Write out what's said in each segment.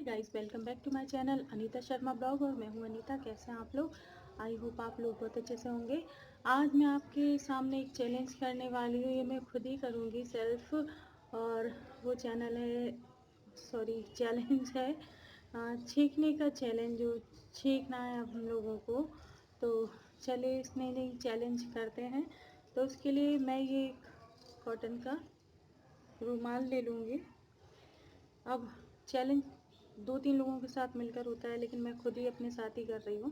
Guys, welcome back to my channel Anita Sharma blog. और मैं हूं अनीता। कैसे हैं आप लोग? आई होप आप लोग बहुत अच्छे से होंगे। आज मैं आपके सामने एक चैलेंज करने वाली हूँ। ये मैं खुद ही करूँगी सेल्फ। और वो चैलेंज है छींकने का चैलेंज। जो छींकना है अब हम लोगों को। तो चलिए इसमें नहीं चैलेंज करते हैं। तो उसके लिए मैं ये कॉटन का रुमाल ले लूँगी। अब चैलेंज 2-3 लोगों के साथ मिलकर होता है, लेकिन मैं खुद ही अपने साथ ही कर रही हूँ।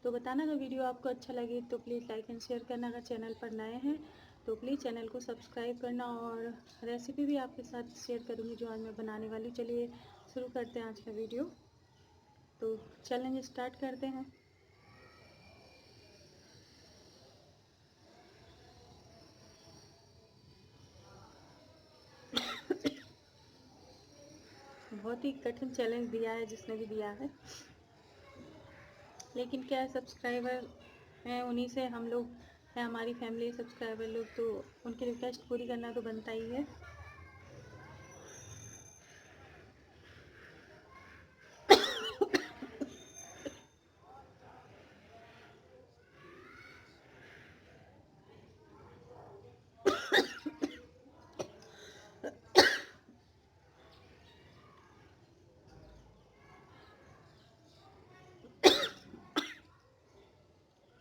तो बताना अगर वीडियो आपको अच्छा लगे तो प्लीज़ लाइक एंड शेयर करना। अगर चैनल पर नए हैं तो प्लीज़ चैनल को सब्सक्राइब करना। और रेसिपी भी आपके साथ शेयर करूँगी जो आज मैं बनाने वाली। चलिए शुरू करते हैं आज का वीडियो। तो चैलेंज स्टार्ट करते हैं। बहुत ही कठिन चैलेंज दिया है जिसने भी दिया है, लेकिन क्या है, सब्सक्राइबर हैं, उन्हीं से हम लोग हैं, हमारी फैमिली सब्सक्राइबर लोग, तो उनकी रिक्वेस्ट पूरी करना तो बनता ही है।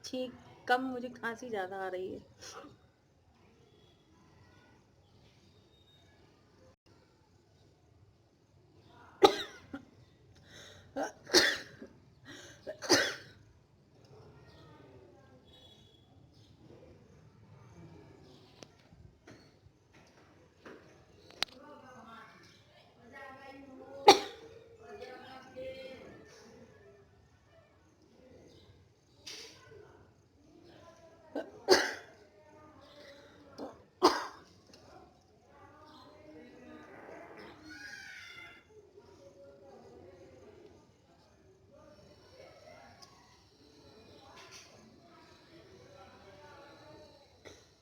छींक कम, मुझे खांसी ज़्यादा आ रही है।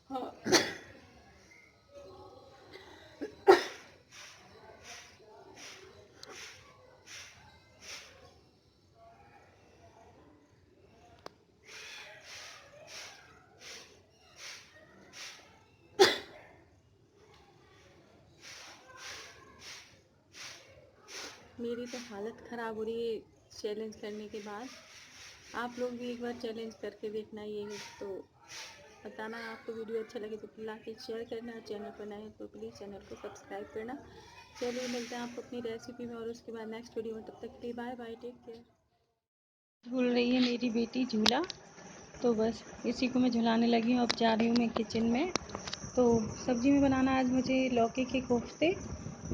हाँ। मेरी तो हालत ख़राब हो रही है चैलेंज करने के बाद। आप लोग भी एक बार चैलेंज करके देखना। ये तो बताना आपको वीडियो अच्छा लगे तो लाइक शेयर करना। और चैनल पर नए तो प्लीज़ चैनल को सब्सक्राइब करना। चलिए मिलते हैं आपको अपनी रेसिपी में और उसके बाद नेक्स्ट वीडियो में। तब तक के लिए बाय बाय, टेक केयर। झूल रही है मेरी बेटी झूला, तो बस इसी को मैं झुलाने लगी हूँ। अब जा रही हूँ मैं किचन में। तो सब्ज़ी में बनाना आज मुझे लौकी के कोफ्ते,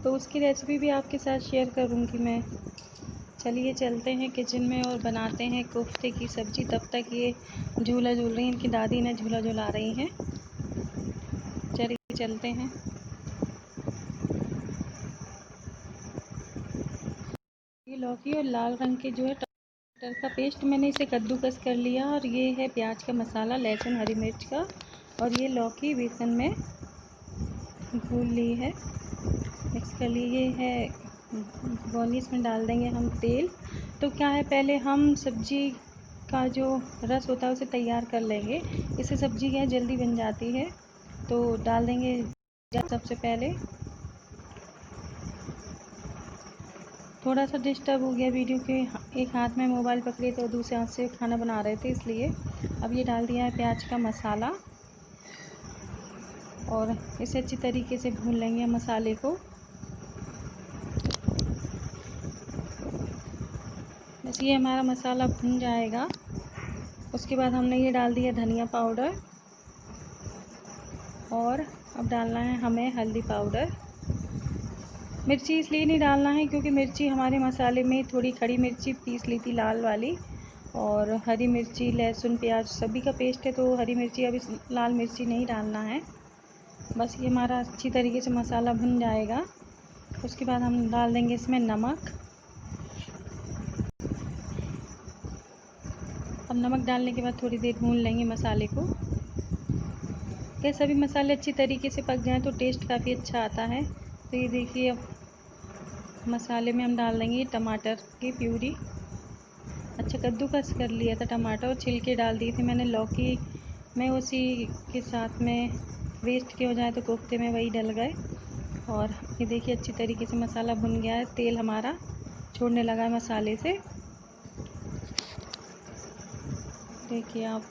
तो उसकी रेसिपी भी आपके साथ शेयर करूँगी मैं। चलिए चलते हैं किचन में और बनाते हैं कोफ्ते की सब्ज़ी। तब तक ये झूला झूल रही हैं, इनकी दादी इन्हें झूला झुला रही हैं। चलिए चलते हैं। ये लौकी और लाल रंग के जो है टमाटर का पेस्ट, मैंने इसे कद्दूकस कर लिया। और ये है प्याज का मसाला, लहसुन हरी मिर्च का। और ये लौकी बेसन में भून ली है, मिक्स कर ली। ये है भगोनी, इसमें डाल देंगे हम तेल। तो क्या है, पहले हम सब्जी का जो रस होता है उसे तैयार कर लेंगे। इससे सब्जी क्या है जल्दी बन जाती है। तो डाल देंगे सबसे पहले। थोड़ा सा डिस्टर्ब हो गया वीडियो के, एक हाथ में मोबाइल पकड़े तो दूसरे हाथ से खाना बना रहे थे, इसलिए। अब ये डाल दिया है प्याज का मसाला और इसे अच्छी तरीके से भून लेंगे मसाले को। बस ये हमारा मसाला भुन जाएगा। उसके बाद हमने ये डाल दिया धनिया पाउडर। और अब डालना है हमें हल्दी पाउडर। मिर्ची इसलिए नहीं डालना है क्योंकि मिर्ची हमारे मसाले में थोड़ी खड़ी मिर्ची पीस ली थी, लाल वाली। और हरी मिर्ची, लहसुन, प्याज सभी का पेस्ट है, तो हरी मिर्ची अब इस लाल मिर्ची नहीं डालना है। बस ये हमारा अच्छी तरीके से मसाला भुन जाएगा। उसके बाद हम डाल देंगे इसमें नमक। अब नमक डालने के बाद थोड़ी देर भून लेंगे मसाले को। ये सभी मसाले अच्छी तरीके से पक जाएं तो टेस्ट काफ़ी अच्छा आता है। तो ये देखिए, अब मसाले में हम डाल देंगे टमाटर की प्यूरी। अच्छा कद्दूकस कर लिया था टमाटर और छिलके डाल दिए थे मैंने लौकी में, उसी के साथ में वेस्ट के हो जाए तो कोफ्ते में वही डल गए। और ये देखिए अच्छी तरीके से मसाला भुन गया है, तेल हमारा छोड़ने लगा है मसाले से। देखिए आप,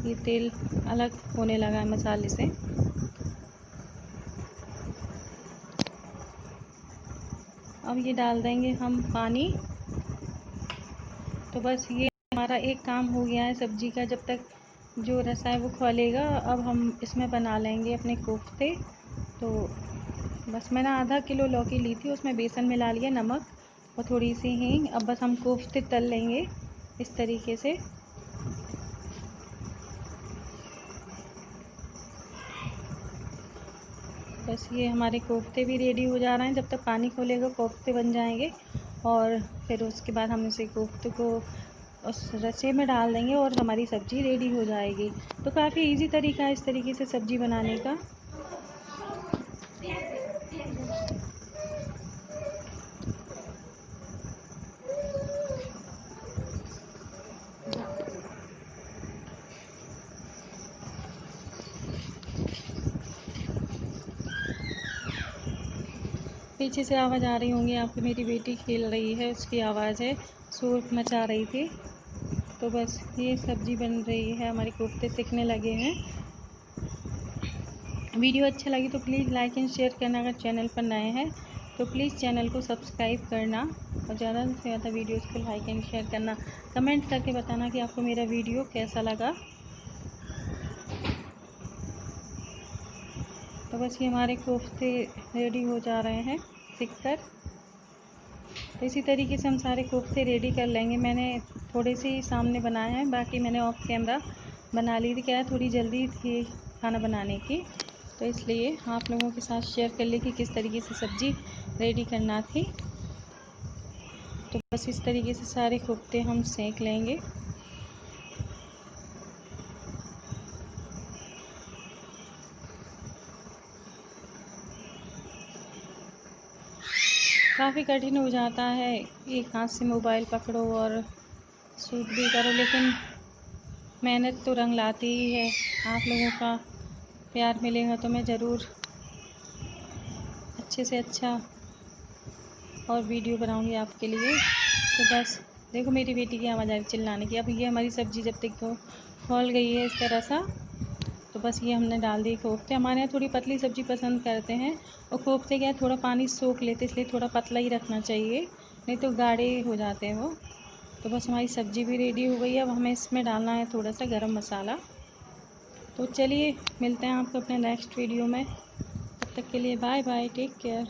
ये तेल अलग होने लगा है मसाले से। अब ये डाल देंगे हम पानी। तो बस ये हमारा एक काम हो गया है सब्जी का। जब तक जो रसा है वो खौलेगा, अब हम इसमें बना लेंगे अपने कोफ्ते। तो बस मैंने आधा किलो लौकी ली थी, उसमें बेसन मिला लिया, नमक और थोड़ी सी हींग। अब बस हम कोफ्ते तल लेंगे इस तरीके से। बस ये हमारे कोफ्ते भी रेडी हो जा रहे हैं। जब तक पानी खोलेगा कोफ्ते बन जाएंगे और फिर उसके बाद हम इसे कोफ्ते को उस रसे में डाल देंगे और हमारी सब्ज़ी रेडी हो जाएगी। तो काफ़ी इजी तरीका है इस तरीके से सब्ज़ी बनाने का। पीछे से आवाज़ आ रही होंगी आपको, मेरी बेटी खेल रही है, उसकी आवाज़ है, शोर मचा रही थी। तो बस ये सब्ज़ी बन रही है, हमारे कोफ्ते सिकने लगे हैं। वीडियो अच्छा लगी तो प्लीज़ लाइक एंड शेयर करना। अगर चैनल पर नए हैं तो प्लीज़ चैनल को सब्सक्राइब करना और ज़्यादा से ज़्यादा वीडियोस को लाइक एंड शेयर करना। कमेंट करके बताना कि आपको मेरा वीडियो कैसा लगा। तो बस ये हमारे कोफ्ते रेडी हो जा रहे हैं सिक कर। तो इसी तरीके से हम सारे कोफ्ते रेडी कर लेंगे। मैंने थोड़े से ही सामने बनाए हैं, बाकी मैंने ऑफ कैमरा बना ली थी। क्या है, थोड़ी जल्दी थी खाना बनाने की, तो इसलिए आप लोगों के साथ शेयर कर ली कि किस तरीके से सब्ज़ी रेडी करना थी। तो बस इस तरीके से सारे कोफ्ते हम सेंक लेंगे। काफ़ी कठिन हो जाता है, एक हाथ से मोबाइल पकड़ो और शूट भी करो, लेकिन मेहनत तो रंग लाती ही है। आप लोगों का प्यार मिलेगा तो मैं ज़रूर अच्छे से अच्छा और वीडियो बनाऊंगी आपके लिए। तो बस देखो मेरी बेटी की आवाज़ आ रही चिल्लाने की। अब ये हमारी सब्ज़ी जब तक खौल गई है इस तरह सा, तो बस ये हमने डाल दी कोफ्ते। हमारे यहाँ थोड़ी पतली सब्ज़ी पसंद करते हैं और कोफ्ते क्या है थोड़ा पानी सोख लेते, इसलिए थोड़ा पतला ही रखना चाहिए, नहीं तो गाढ़े हो जाते हैं वो। तो बस हमारी सब्ज़ी भी रेडी हो गई है। अब हमें इसमें डालना है थोड़ा सा गरम मसाला। तो चलिए मिलते हैं आपको अपने नेक्स्ट वीडियो में। तब तक के लिए बाय बाय, टेक केयर।